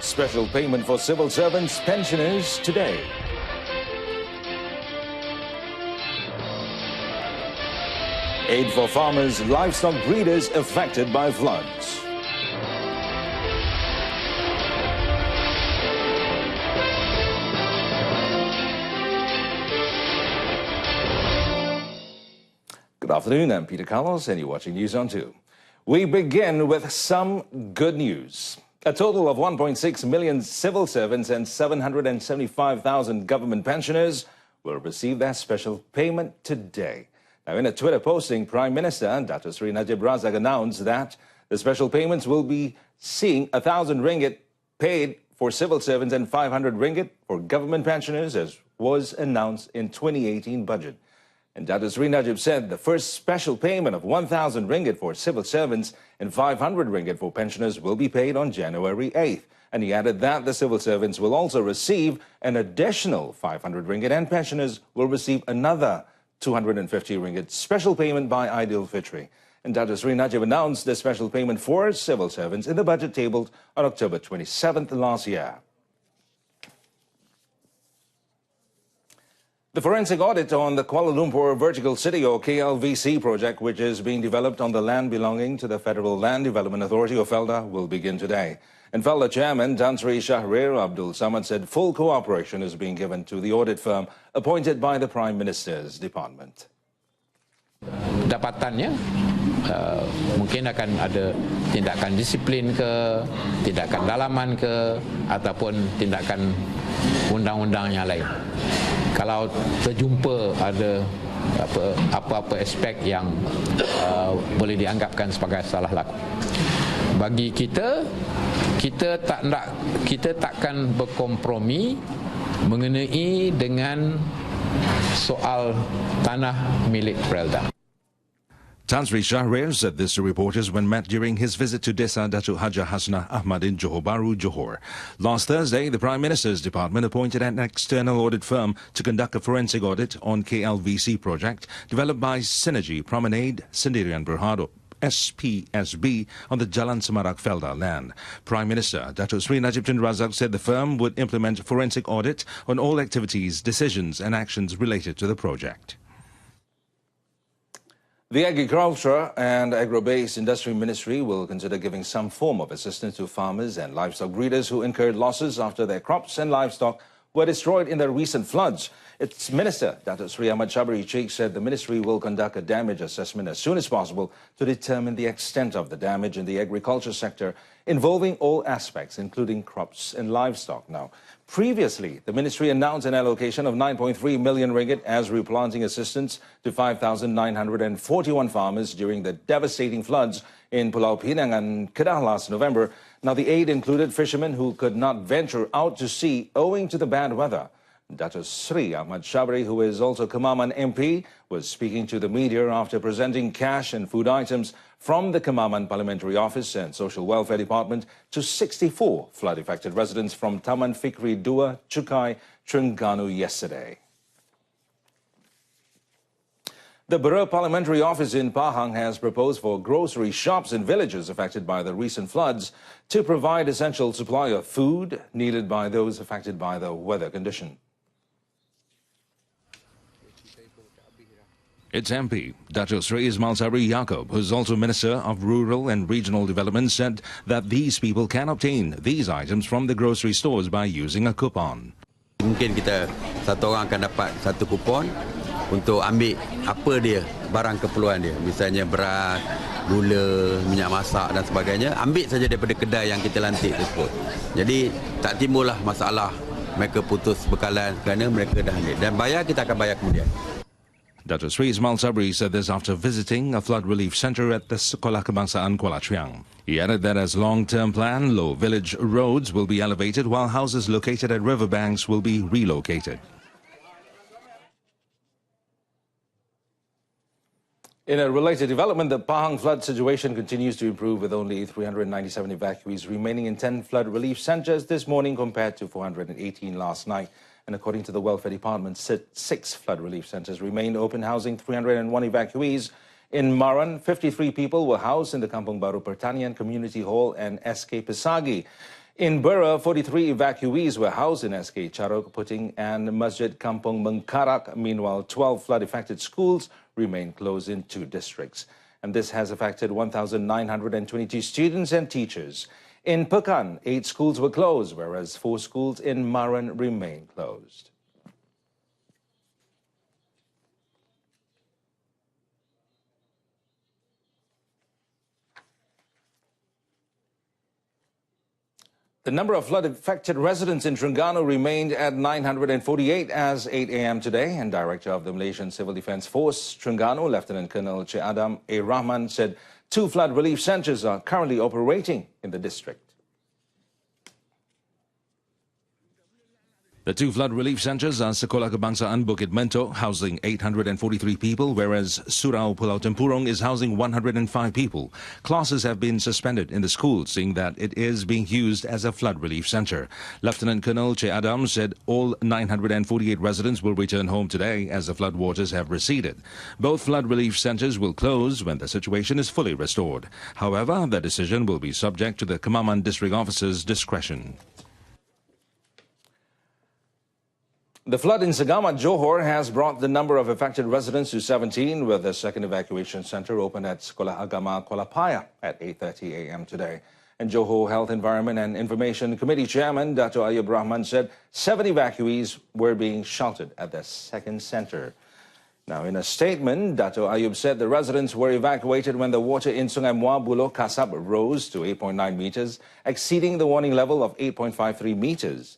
Special payment for civil servants, pensioners today. Aid for farmers, livestock breeders affected by floods. Good afternoon, I'm Peter Carlos and you're watching News on 2. We begin with some good news. A total of 1.6 million civil servants and 775,000 government pensioners will receive their special payment today. Now, in a Twitter posting, Prime Minister Dato Sri Najib Razak announced that the special payments will be seeing 1,000 ringgit paid for civil servants and 500 ringgit for government pensioners, as was announced in 2018 budget. And Dato Sri Najib said the first special payment of 1,000 ringgit for civil servants and 500 ringgit for pensioners will be paid on January 8th. And he added that the civil servants will also receive an additional 500 ringgit and pensioners will receive another 250 ringgit special payment by Aidilfitri. And Dato Sri Najib announced the special payment for civil servants in the budget tabled on October 27th last year. The forensic audit on the Kuala Lumpur Vertical City or KLVC project, which is being developed on the land belonging to the Federal Land Development Authority or FLDA, will begin today. And FLDA Chairman Tan Sri Shahrir Abdul Samad said full cooperation is being given to the audit firm appointed by the Prime Minister's department. Dapatannya mungkin akan ada tindakan disiplin ke, tindakan dalaman ke, ataupun tindakan undang-undang yang lain. Kalau terjumpa ada apa-apa aspek yang boleh dianggapkan sebagai salah laku. Bagi kita takkan berkompromi mengenai dengan soal tanah milik FLDA. Tan Sri Shahrir said this to reporters when met during his visit to Desa Datuk Haja Hasnah Ahmad in Johor Bahru, Johor. Last Thursday, the Prime Minister's department appointed an external audit firm to conduct a forensic audit on KLVC project developed by Synergy Promenade Sendirian Berhad SPSB on the Jalan Semarak FLDA land. Prime Minister Dato Sri Najib Tun Razak said the firm would implement forensic audit on all activities, decisions and actions related to the project. The Agriculture and Agro-Based Industry Ministry will consider giving some form of assistance to farmers and livestock breeders who incurred losses after their crops and livestock were destroyed in the recent floods. Its Minister, Dato Sri Ahmad Shabri Sheikh, said the ministry will conduct a damage assessment as soon as possible to determine the extent of the damage in the agriculture sector involving all aspects, including crops and livestock. Now, previously, the ministry announced an allocation of 9.3 million ringgit as replanting assistance to 5,941 farmers during the devastating floods in Pulau Pinang and Kedah last November. Now, the aid included fishermen who could not venture out to sea owing to the bad weather. Dato Sri Ahmad Shabri, who is also Kemaman MP, was speaking to the media after presenting cash and food items from the Kemaman Parliamentary Office and Social Welfare Department to 64 flood-affected residents from Taman Fikri Dua, Chukai, Terengganu yesterday. The Bura Parliamentary Office in Pahang has proposed for grocery shops in villages affected by the recent floods to provide essential supply of food needed by those affected by the weather condition. Its MP, Dato Sri Ismail Sabri Yaakob, who is also Minister of Rural and Regional Development, said that these people can obtain these items from the grocery stores by using a coupon. Mungkin kita satu orang akan dapat satu kupon untuk ambil apa dia barang keperluan dia, misalnya beras, gula, minyak masak dan sebagainya, ambil saja daripada kedai yang kita lantik tersebut. Jadi tak timbullah masalah mereka putus bekalan kerana mereka dah ambil, dan bayar kita akan bayar kemudian. Dato Sri Ismail Sabri said this after visiting a flood relief center at the Sekolah Kebangsaan Kuala Triang. He added that as long-term plan, low village roads will be elevated while houses located at riverbanks will be relocated. In a related development, the Pahang flood situation continues to improve with only 397 evacuees remaining in 10 flood relief centers this morning compared to 418 last night. And according to the Welfare Department, 6 flood relief centers remained open, housing 301 evacuees. In Maran, 53 people were housed in the Kampung Baru Pertanian Community Hall and SK Pesagi. In Bura, 43 evacuees were housed in SK Charok, Puting and Masjid Kampung Mengkarak. Meanwhile, 12 flood-affected schools remain closed in 2 districts. And this has affected 1,922 students and teachers. In Pekan, 8 schools were closed, whereas 4 schools in Maran remain closed. The number of flood-affected residents in Terengganu remained at 948 as 8 a.m. today, and Director of the Malaysian Civil Defence Force, Terengganu, Lieutenant Colonel Cik Adam A. Rahman, said 2 flood relief centres are currently operating in the district. The 2 flood relief centres are Sekolah Kebangsaan Bukit Mentok, housing 843 people, whereas Surau Pulau Tempurung is housing 105 people. Classes have been suspended in the school, seeing that it is being used as a flood relief centre. Lieutenant Colonel Cik Adam said all 948 residents will return home today as the flood waters have receded. Both flood relief centres will close when the situation is fully restored. However, the decision will be subject to the Kemaman District Officer's discretion. The flood in Segamat, Johor has brought the number of affected residents to 17, with the second evacuation centre opened at Sekolah Agama Kuala Paya at 8:30 a.m. today. And Johor Health, Environment and Information Committee Chairman Dato' Ayub Rahman said 7 evacuees were being sheltered at the second centre. Now, in a statement, Dato' Ayub said the residents were evacuated when the water in Sungai Muar Buloh Kasab rose to 8.9 metres, exceeding the warning level of 8.53 metres.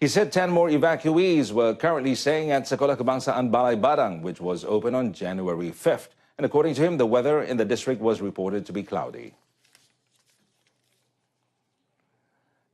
He said 10 more evacuees were currently staying at Sekolah Kebangsaan Balai Badang, which was open on January 5th. And according to him, the weather in the district was reported to be cloudy.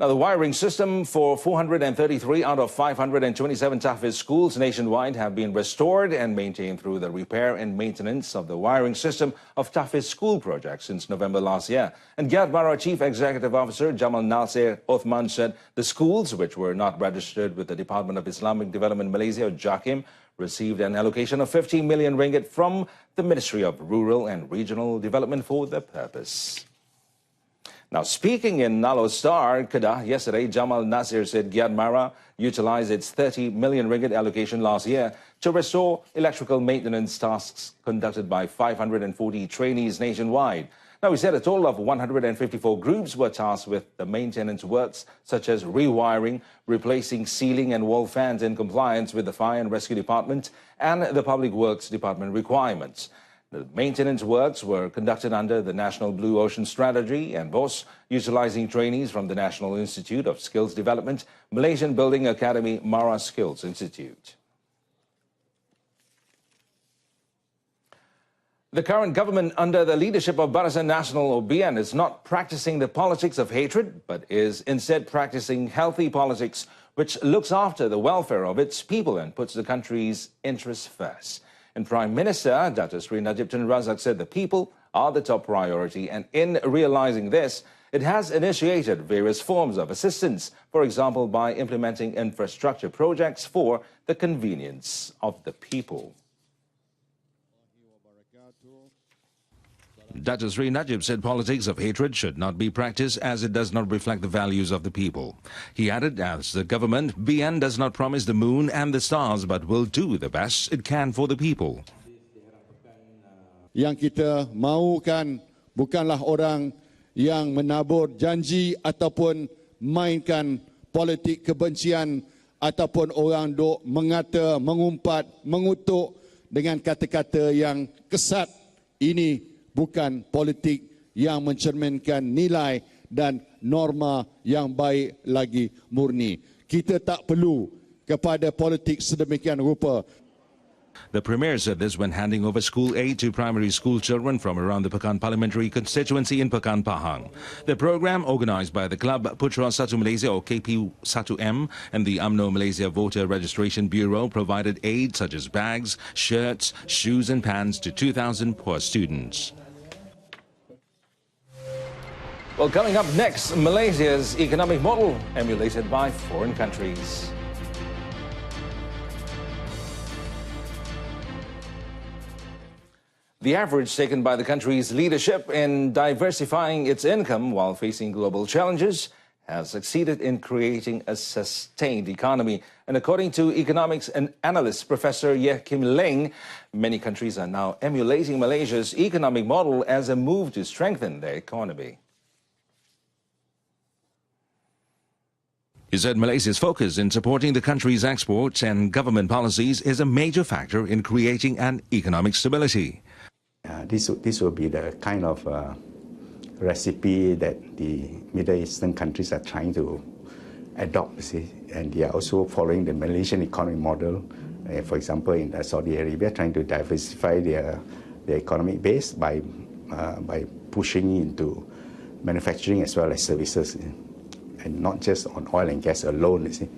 Now, the wiring system for 433 out of 527 Tahfiz schools nationwide have been restored and maintained through the repair and maintenance of the wiring system of Tahfiz school projects since November last year. And Giat Mara Chief Executive Officer Jamal Nasir Othman said the schools, which were not registered with the Department of Islamic Development Malaysia, or JAKIM, received an allocation of 50 million ringgit from the Ministry of Rural and Regional Development for the purpose. Now, speaking in Nalo Star, Kedah, yesterday, Jamal Nasir said Giat Mara utilised its 30 million ringgit allocation last year to restore electrical maintenance tasks conducted by 540 trainees nationwide. Now, he said a total of 154 groups were tasked with the maintenance works, such as rewiring, replacing ceiling and wall fans in compliance with the Fire and Rescue Department and the Public Works Department requirements. The maintenance works were conducted under the National Blue Ocean Strategy and BOS, utilizing trainees from the National Institute of Skills Development, Malaysian Building Academy, Mara Skills Institute. The current government under the leadership of Barisan Nasional or BN is not practicing the politics of hatred, but is instead practicing healthy politics which looks after the welfare of its people and puts the country's interests first. And Prime Minister Dato' Sri Najib Tun Razak said the people are the top priority, and in realizing this, it has initiated various forms of assistance, for example, by implementing infrastructure projects for the convenience of the people. Dato' Sri Najib said politics of hatred should not be practiced as it does not reflect the values of the people. He added, as the government, BN does not promise the moon and the stars but will do the best it can for the people. Yang kita mahukan bukanlah orang yang menabur janji ataupun mainkan politik kebencian ataupun orang duk mengata, mengumpat, mengutuk dengan kata-kata yang kesat. Ini bukan politik yang mencerminkan nilai dan norma yang baik lagi murni. Kita tak perlu kepada politik sedemikian rupa. The Premier said this when handing over school aid to primary school children from around the Pekan Parliamentary constituency in Pekan Pahang. The program, organised by the Club Putra Satu Malaysia or KP1M and the UMNO Malaysia Voter Registration Bureau, provided aid such as bags, shirts, shoes and pants to 2,000 poor students. Well, coming up next, Malaysia's economic model emulated by foreign countries. The average taken by the country's leadership in diversifying its income while facing global challenges has succeeded in creating a sustained economy. And according to economics and analyst Professor Yeh Kim Leng, many countries are now emulating Malaysia's economic model as a move to strengthen their economy. He said Malaysia's focus in supporting the country's exports and government policies is a major factor in creating an economic stability. This will be the kind of recipe that the Middle Eastern countries are trying to adopt, you see, and they are also following the Malaysian economic model. For example, in Saudi Arabia, trying to diversify their economic base by pushing into manufacturing as well as services, and not just on oil and gas alone, you see.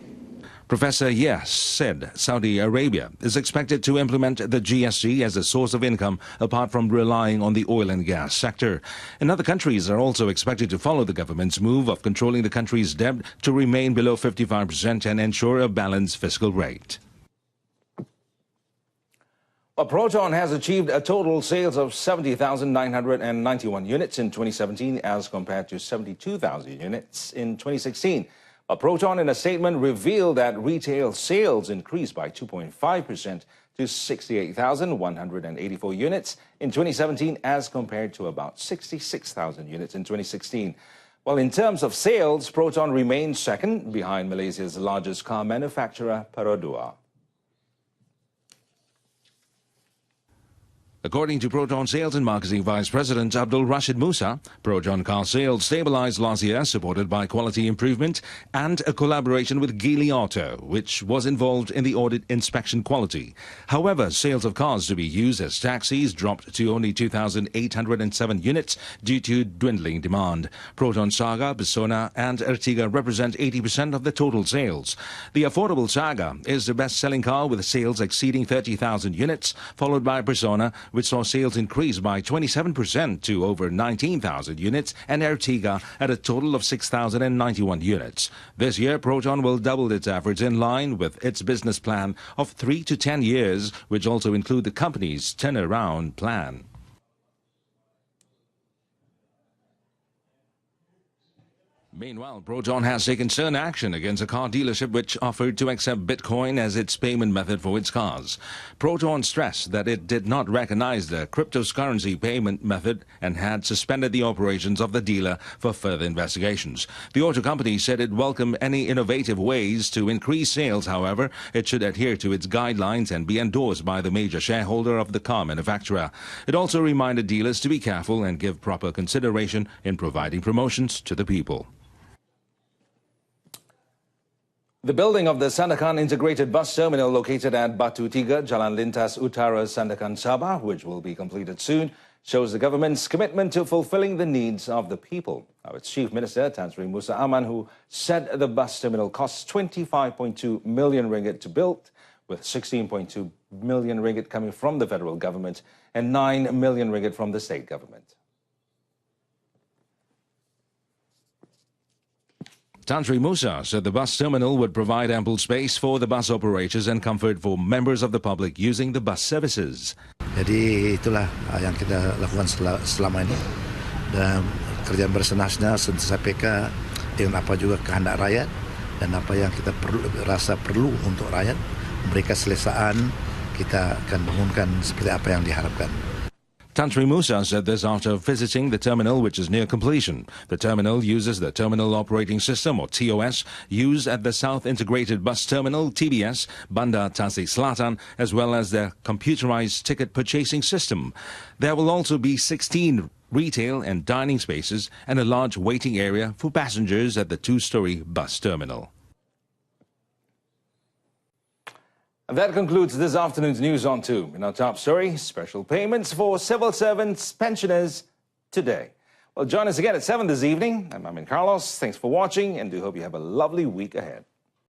Professor Yes said Saudi Arabia is expected to implement the GST as a source of income apart from relying on the oil and gas sector. And other countries are also expected to follow the government's move of controlling the country's debt to remain below 55% and ensure a balanced fiscal rate. Proton has achieved a total sales of 70,991 units in 2017 as compared to 72,000 units in 2016. Proton, in a statement, revealed that retail sales increased by 2.5% to 68,184 units in 2017 as compared to about 66,000 units in 2016. Well, in terms of sales, Proton remains second behind Malaysia's largest car manufacturer, Perodua. According to Proton Sales and Marketing Vice President Abdul Rashid Musa, Proton car sales stabilized last year, supported by quality improvement and a collaboration with Geely Auto, which was involved in the audit inspection quality. However, sales of cars to be used as taxis dropped to only 2,807 units due to dwindling demand. Proton Saga, Persona and Ertiga represent 80% of the total sales. The affordable Saga is the best-selling car with sales exceeding 30,000 units, followed by Persona, which saw sales increase by 27% to over 19,000 units, and Ertiga at a total of 6,091 units. This year, Proton will double its efforts in line with its business plan of 3 to 10 years, which also include the company's turnaround plan. Meanwhile, Proton has taken stern action against a car dealership which offered to accept Bitcoin as its payment method for its cars. Proton stressed that it did not recognize the cryptocurrency payment method and had suspended the operations of the dealer for further investigations. The auto company said it welcomed any innovative ways to increase sales. However, it should adhere to its guidelines and be endorsed by the major shareholder of the car manufacturer. It also reminded dealers to be careful and give proper consideration in providing promotions to the people. The building of the Sandakan Integrated Bus Terminal located at Batu Tiga, Jalan Lintas Utara, Sandakan, Sabah, which will be completed soon, shows the government's commitment to fulfilling the needs of the people. Now, its Chief Minister, Tan Sri Musa Aman, who said the bus terminal costs 25.2 million ringgit to build, with 16.2 million ringgit coming from the federal government and 9 million ringgit from the state government. Tan Sri Musa said the bus terminal would provide ample space for the bus operators and comfort for members of the public using the bus services. Jadi itulah yang kita lakukan selama ini, dan kerja bersenasnya sampai ke dengan apa juga kehendak rakyat dan apa yang kita rasa perlu untuk rakyat, memberikan selesaan, kita akan bangunkan seperti apa yang diharapkan. Tan Sri Musa said this after visiting the terminal, which is near completion. The terminal uses the Terminal Operating System, or TOS, used at the South Integrated Bus Terminal, TBS, Bandar Tasik Selatan, as well as the computerized ticket purchasing system. There will also be 16 retail and dining spaces and a large waiting area for passengers at the two-story bus terminal. And that concludes this afternoon's News on 2. In our top story, special payments for civil servants, pensioners today. Well, join us again at 7 this evening. I'm Amin Carlos. Thanks for watching and do hope you have a lovely week ahead.